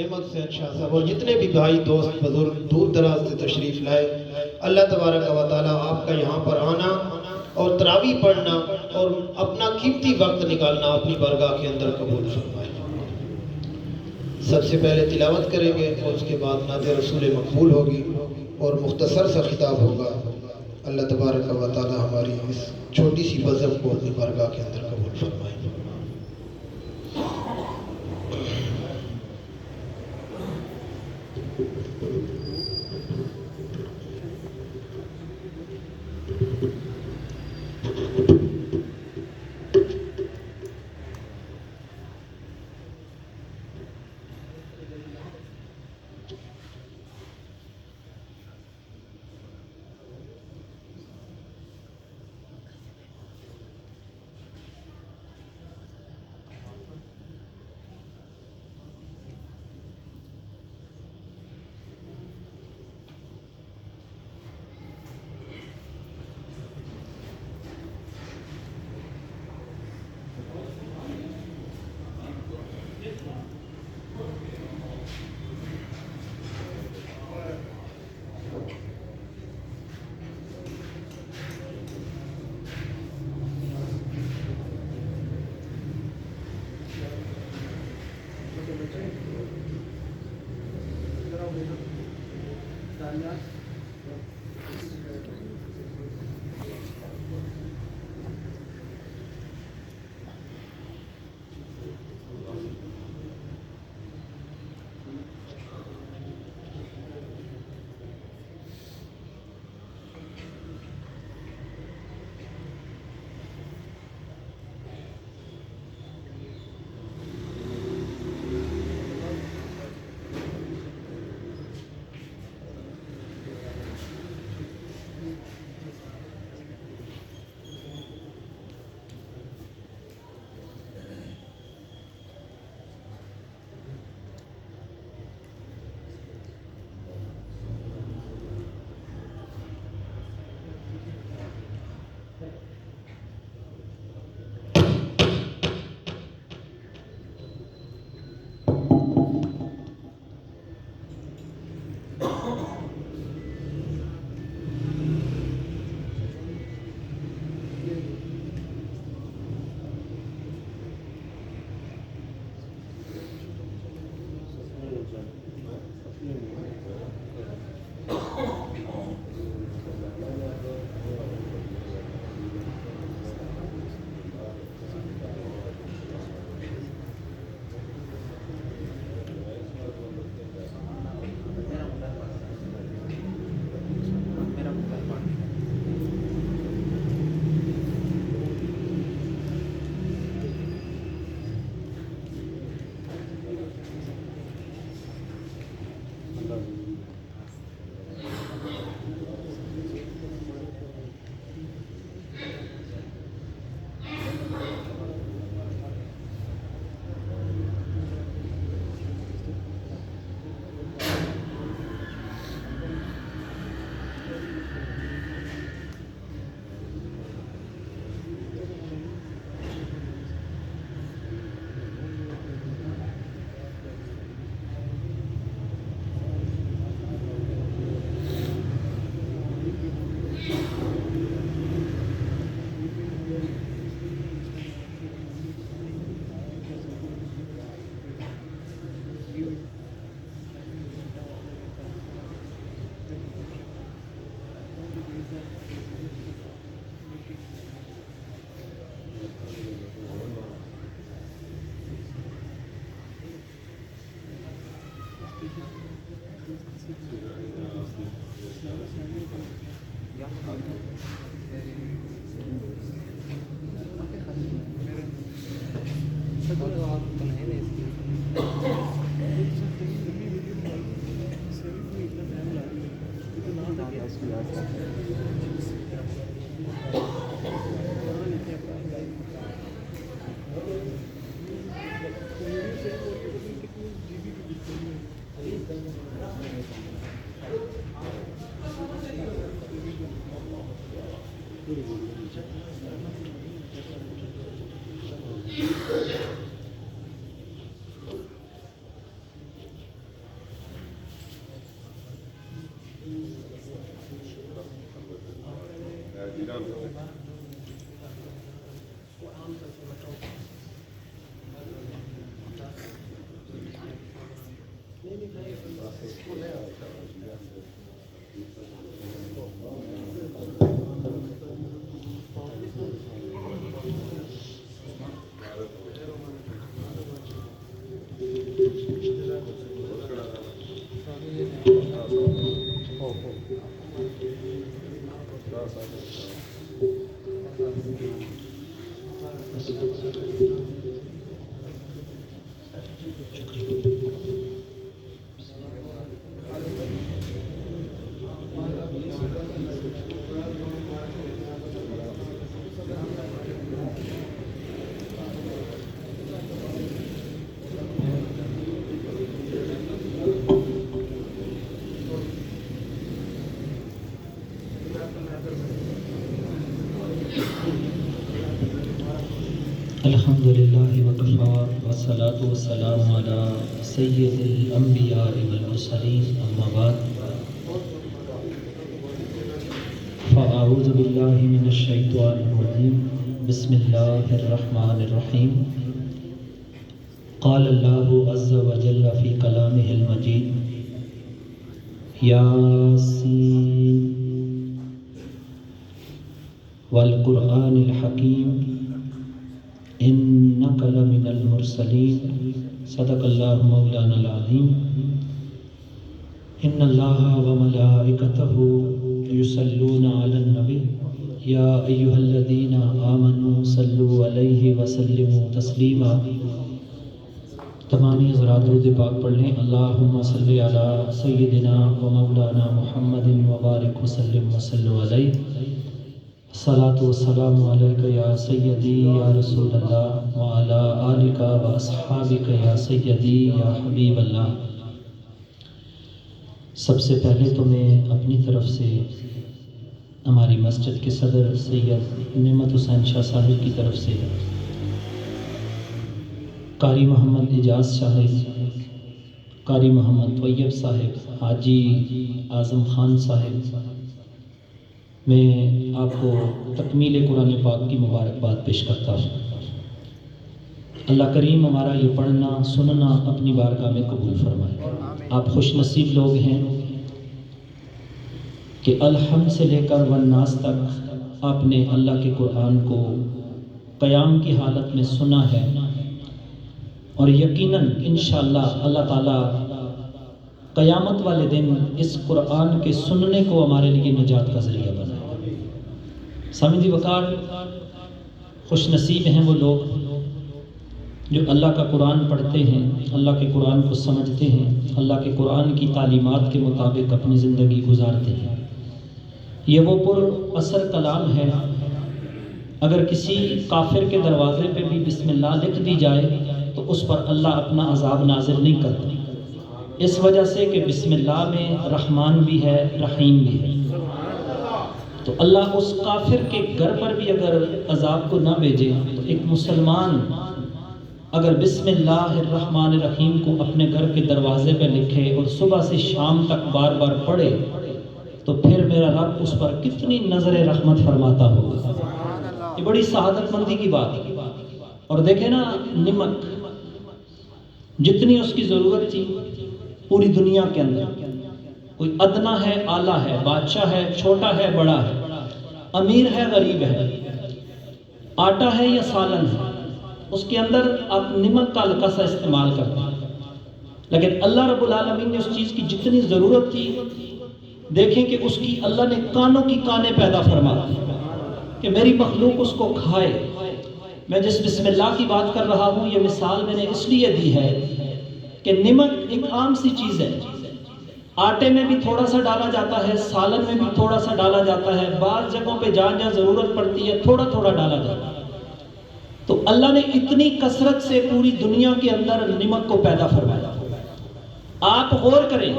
अहमद हुसैन शाह साहब और जितने भी भाई दोस्त बुजुर्ग दूर दराज से तशरीफ़ लाए, अल्लाह तबारक व तआला आपका यहाँ पर आना और तरावी पढ़ना और अपना कीमती वक्त निकालना अपनी बारगाह के अंदर कबूल फरमाए। सबसे पहले तिलावत करेंगे और उसके बाद नाते रसूल मकबूल होगी और मुख्तसर सा खिताब होगा। अल्लाह तबारक व तआला हमारी इस छोटी सी बज़म को अपनी बारगाह के अंदर कबूल फरमाए। अल्हम्दुलिल्लाहि वकफ़ा वस्सलातु वस्सलामु अला सय्यिदिल अंबिया वल मुरसलीन अम्मा बाद फ़अऊज़ु बिल्लाहि मिनश शैतानिर रजीम बिस्मिल्लाहिर रहमानिर रहीम क़ाल अल्लाहु अज़्ज़ा व जल्ला फ़ी कलामिहिल मजीद यासीन वल क़ुरआनिल हकीम इन्नका लमिनल मुरसलीन सदक़ल्लाहु मौलानल अज़ीम इन्नल्लाहा व मलाइकतहु युसल्लूना अलन नबी या अय्युहल्लज़ीना आमनू सल्लु अलैहि व सल्लिमू तस्लीमा। तमामी हज़रात दुरूद पाक पढ़ लें। अल्लाहुम्मा सल्लि अला सय्यिदिना व मौलाना मुहम्मदिन व बारिक व सल्लिम व सल्लु अलैहि सलातु वस्सलामु अलैका या सय्यदी या रसूल अल्लाह व अला आलिका व अस्हाबिका या सय्यदी या हबीब अल्लाह। सबसे पहले तो मैं अपनी तरफ से हमारी मस्जिद के सदर सैयद नेमत हुसैन शाह साहिब की तरफ से कारी मोहम्मद इजाज़ साहिब, कारी मोहम्मद तैयब साहिब, हाजी आज़म खान साहिब, मैं आपको तकमील कुरान पाक की मुबारकबाद पेश करता हूँ। अल्लाह करीम हमारा ये पढ़ना सुनना अपनी बारगाह में कबूल फरमाए। आप खुश नसीब लोग हैं कि अलहम्द से लेकर वन्नास तक आपने अल्लाह के कुरान को क़याम की हालत में सुना है और यकीनन इंशाअल्लाह अल्लाह ताला क़यामत वाले दिन इस कुरान के सुनने को हमारे लिए निजात का ज़रिया बनाए। सामिदी वकार, खुश नसीब हैं वो लोग जो अल्लाह का कुरान पढ़ते हैं, अल्लाह के कुरान को समझते हैं, अल्लाह के कुरान की तालीमात के मुताबिक अपनी ज़िंदगी गुजारते हैं। ये वो पुर असर कलाम है। अगर किसी काफिर के दरवाज़े पे भी बिस्मिल्लाह लिख दी जाए तो उस पर अल्लाह अपना अजाब नाजिल नहीं करता, इस वजह से कि बिस्मिल्लाह में रहमान भी है, रहीम भी है। तो अल्लाह उस काफिर के घर पर भी अगर अजाब को ना भेजे तो एक मुसलमान अगर बिस्मिल्लाहिर्रहमानिर्रहीम को अपने घर के दरवाजे पर लिखे और सुबह से शाम तक बार बार पढ़े तो फिर मेरा रब उस पर कितनी नज़र रहमत फरमाता होगा। ये बड़ी सआदतमंदी की बात है। और देखे ना, निमक जितनी उसकी ज़रूरत थी पूरी दुनिया के अंदर, कोई अदना है, आला है, बादशाह है, छोटा है, बड़ा है, अमीर है, गरीब है, आटा है या सालन है, उसके अंदर आप नमक का हल्का सा इस्तेमाल करते हैं। लेकिन अल्लाह रब्बुल आलमीन ने उस चीज़ की जितनी ज़रूरत थी, देखें कि उसकी अल्लाह ने कानों की काने पैदा फरमा कि मेरी मखलूक उसको खाए। मैं जिस बिस्मिल्लाह की बात कर रहा हूँ, ये मिसाल मैंने इसलिए दी है कि नमक एक आम सी चीज़ है। आटे में भी थोड़ा सा डाला जाता है, सालन में भी थोड़ा सा डाला जाता है, बाज़ जगहों पे जहाँ जहाँ ज़रूरत पड़ती है थोड़ा थोड़ा डाला जाता है। तो अल्लाह ने इतनी कसरत से पूरी दुनिया के अंदर नमक को पैदा फरमाया। आप गौर करें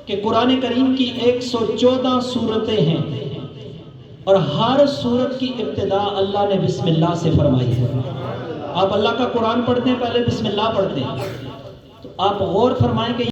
कि कुरान करीम की 114 सूरतें हैं और हर सूरत की इब्तिदा अल्लाह ने बिस्मिल्लाह से फरमाई है। आप अल्लाह का कुरान पढ़ते हैं, पहले बिस्मिल्लाह पढ़ते हैं। तो आप गौर फरमाएं कि